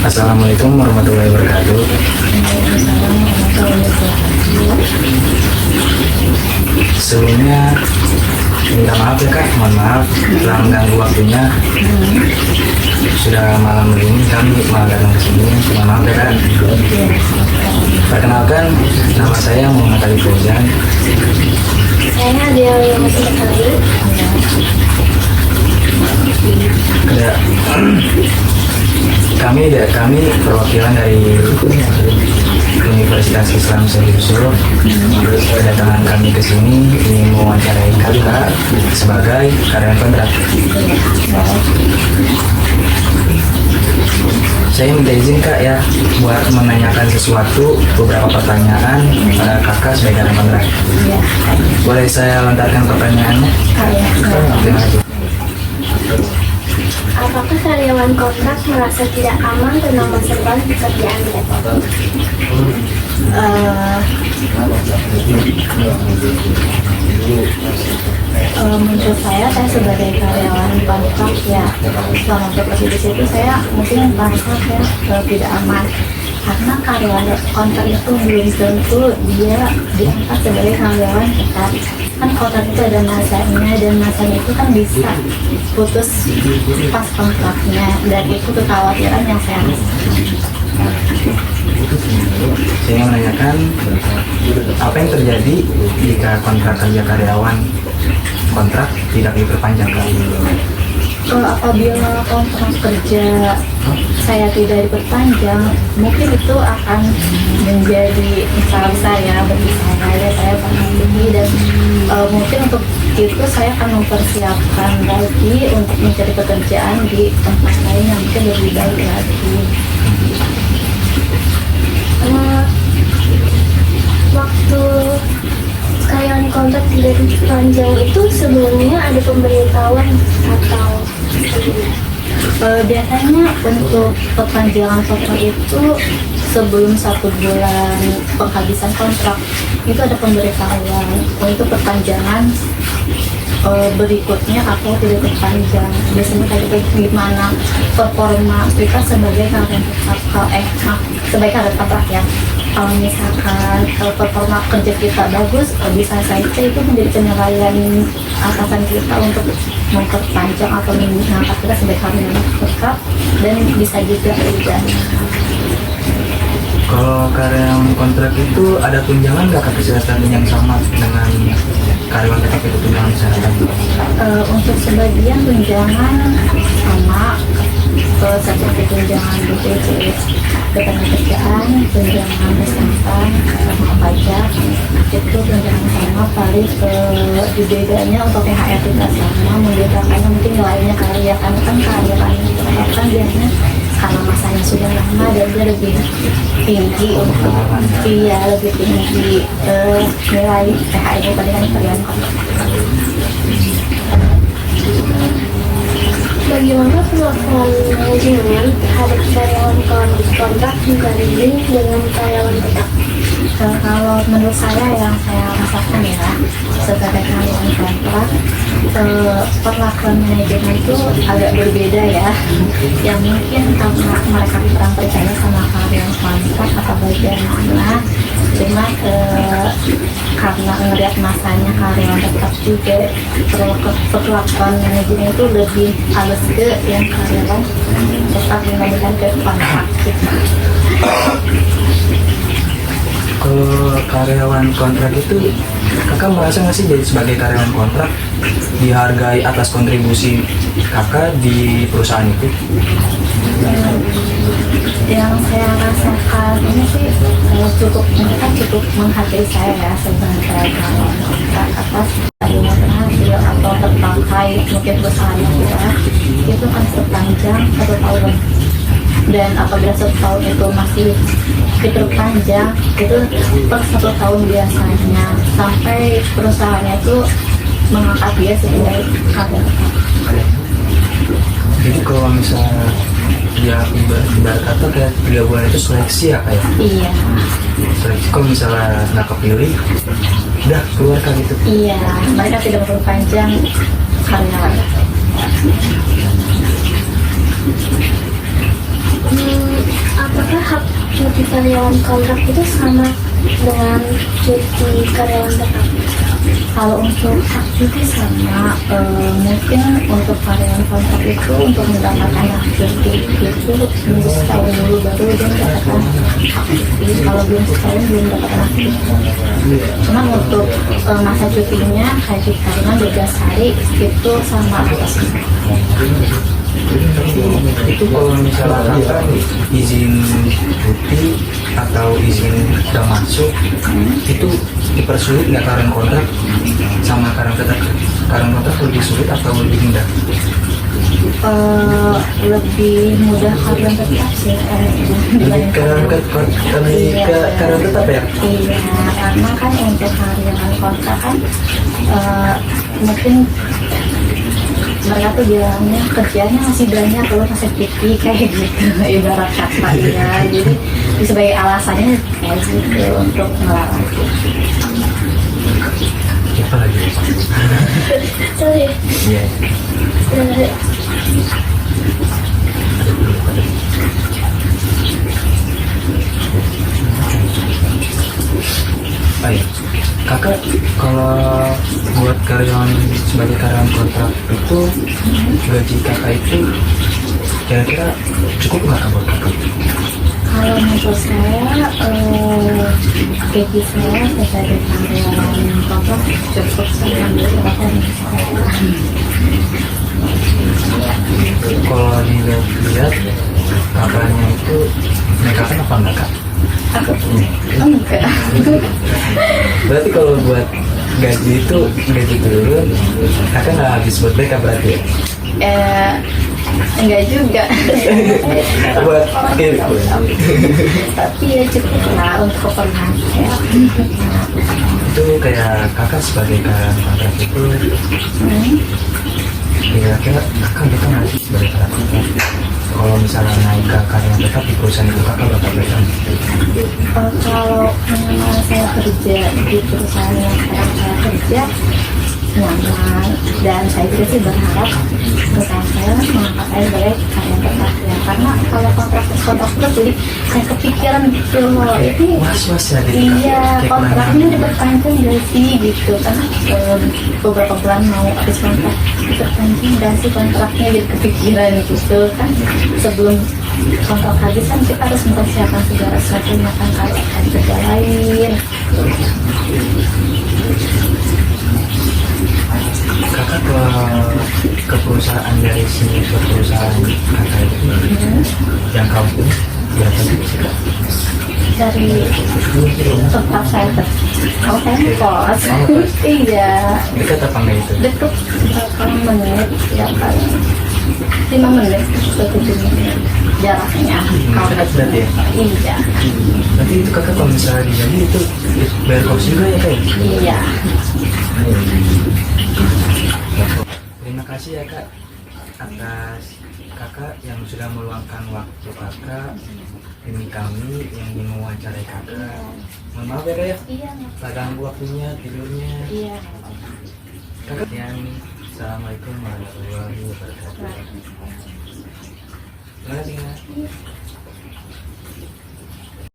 Assalamualaikum warahmatullahi wabarakatuh. Sebelumnya minta maaf ya kak, mohon maaf telah mengganggu waktunya. Sudah malam ini kami malah datang ke sini. Mohon maaf ya kak. Perkenalkan, nama saya Muhammad Ali Fauzan. Saya dia yang masih sekali. Kami perwakilan dari Universitas Islam Seriuso. Kedatangan kami ke sini ingin mewawancarai kakak sebagai karyawan kontrak. Saya minta izin kak ya buat menanyakan sesuatu, beberapa pertanyaan pada kakak sebagai karyawan kontrak. Boleh saya lontarkan pertanyaannya? Terima kasih. Apakah karyawan kontrak merasa tidak aman tentang masa depan pekerjaannya? Menurut saya sebagai karyawan kontrak ya selama bekerja di situ saya mungkin merasa saya tidak aman karena karyawan kontrak itu belum tentu dia diangkat sebagai karyawan tetap. Kan kontrak itu ada masanya dan masanya itu kan bisa putus pas kontraknya, dan itu kekhawatiran yang saya rasakan. Saya menanyakan apa yang terjadi jika kontrak kerja karyawan kontrak tidak diperpanjang kak? Apabila kontrak kerja saya tidak diperpanjang, mungkin itu akan menjadi masalah besar ya bagi saya paham ini, dan mungkin untuk itu saya akan mempersiapkan lagi untuk mencari pekerjaan di tempat lain yang mungkin lebih baik lagi. Waktu karyawan kontrak tidak diperpanjang itu sebelumnya ada pemberitahuan atau Biasanya untuk perpanjangan kontrak itu sebelum 1 bulan penghabisan kontrak itu ada pemberitahuan untuk perpanjangan berikutnya atau tidak perpanjang. Biasanya kayak gitu, gimana performa kita sebagai karyawan tetap sebagai karyawan kontrak ya. Kalau misalkan performa kerja kita bagus, bisa saja itu menjadi penilaian atasan kita untuk memperpanjang atau mengangkat kita sebagai karyawan tetap, dan bisa juga tidak. Kalau karyawan kontrak itu ada tunjangan nggak kak kesehatan yang sama dengan karyawan tetap itu tunjangan kesehatan? Untuk sebagian tunjangan sama, seperti tunjangan BPJS ketenagakerjaan, tunjangan kesehatan, sama pajak, itu tunjangan sama. Paling bedanya untuk THR kita sama, membedakannya mungkin nilainya karya kan karyawan kan biasanya karena masanya sudah lama dan dia lebih tinggi untuk lebih tinggi nilai THR dibandingkan karyawan kontrak. bagaimana perlakuan manajemen terhadap karyawan kontrak dibanding dengan karyawan tetap? Kalau menurut saya yang saya rasakan ya sebagai karyawan kontrak, perlakuan manajemen itu agak berbeda ya. Yang mungkin karena mereka kurang percaya sama karyawan kontrak atau bagaimana, cuma karena ngeliat masanya karyawan tetap juga perlakuan manajemen itu lebih halus ke yang karyawan tetap dibandingkan ke kontrak gitu. Kalau karyawan kontrak itu kakak merasa nggak sih jadi sebagai karyawan kontrak dihargai atas kontribusi kakak di perusahaan itu? Yang saya rasakan ini sih mereka cukup menghargai saya ya sebagai karyawan kontrak atas adanya berhasil atau terpakai mungkin perusahaan kita itu kan sepanjang 1 tahun, dan apabila 1 tahun itu masih diperpanjang itu per 1 tahun biasanya sampai perusahaannya itu mengangkat dia sebagai karyawan tetap. Jadi kalau misalnya ya ibarat kata kayak 3 bulan itu seleksi ya kayak? Iya. Seleksi kalau misalnya nggak kepilih, udah keluar kan gitu? Iya, mereka tidak memperpanjang karyawan. apakah hak cuti karyawan kontrak itu sama dengan cuti karyawan tetap? Kalau untuk hak cuti sama, mungkin untuk karyawan kontrak itu untuk mendapatkan hak cuti itu minggu setahun dulu baru dia mendapatkan hak cuti. Kalau belum setahun belum mendapatkan hak cuti. Cuma untuk masa cutinya kayak cuti tahunan 12 hari itu sama atas. Itu kalau misalnya kakak izin cuti atau izin udah masuk itu dipersulit nggak karyawan kontrak sama karyawan tetap? Karyawan kontrak lebih sulit atau lebih mudah? Lebih mudah karyawan tetap sih Lebih karyawan tetap ya? Iya, karena kan untuk karyawan kontrak kan mungkin mereka tuh bilangnya kerjanya masih banyak kalau masih cuti kayak gitu ibarat kata ya, jadi sebagai alasannya kayak gitu untuk melarang cuti. Apa lagi? Sorry. Iya. Baik, kakak kalau buat karyawan sebagai karyawan kontrak itu gaji kakak itu kira-kira cukup nggak Kak, buat kakak? Kalau menurut saya gaji saya sebagai karyawan kontrak cukup sama beberapa Kalau dilihat kakaknya itu nekat apa enggak Kak? aku enggak. Berarti kalau buat gaji itu gaji turun, kakak nggak habis buat mereka berarti ya? Enggak juga. Buat Tapi ya cukup lah untuk keperluan saya. itu kayak kakak sebagai karyawan kontrak itu kira-kira kakak bisa nggak sih sebagai karyawan kontrak? Kalau misalnya naik ke karyawan tetap di perusahaan itu kakak bakal bisa? Kalau pengalaman saya kerja di perusahaan yang sekarang saya kerja nyaman, dan saya juga sih berharap perusahaan saya mengangkat saya sebagai karyawan tetap ya, karena kalau kontrak terus jadi saya kepikiran gitu loh, ini Was-was ya gitu, Kak? iya Kayak kontraknya kemana-mana. diperpanjang nggak sih gitu kan, beberapa bulan mau habis kontrak diperpanjang nggak sih kontraknya, jadi kepikiran gitu kan. Sebelum kontrak habis kan kita harus mempersiapkan segala sesuatunya kan, kalau ada kerja lain. Kakak ke perusahaan dari sini ke perusahaan kakak itu yang kau itu berapa gitu sih Kak? Dari tempat saya kalau saya di kos iya Dekat apa enggak itu? deket berapa menit ya paling 5 menit ke 7 menit jaraknya. Kalau Dekat berarti ya? iya Nanti itu kakak kalau misalnya dijanji itu bayar kos juga ya Kak? iya. Terima kasih ya Kak atas kakak yang sudah meluangkan waktu kakak demi kami yang ingin mewawancarai kakak. Mohon maaf ya Kak ya, Iya, tak ganggu waktunya, tidurnya. iya. Kakak yang Assalamualaikum warahmatullahi wabarakatuh. Terima kasih Kak.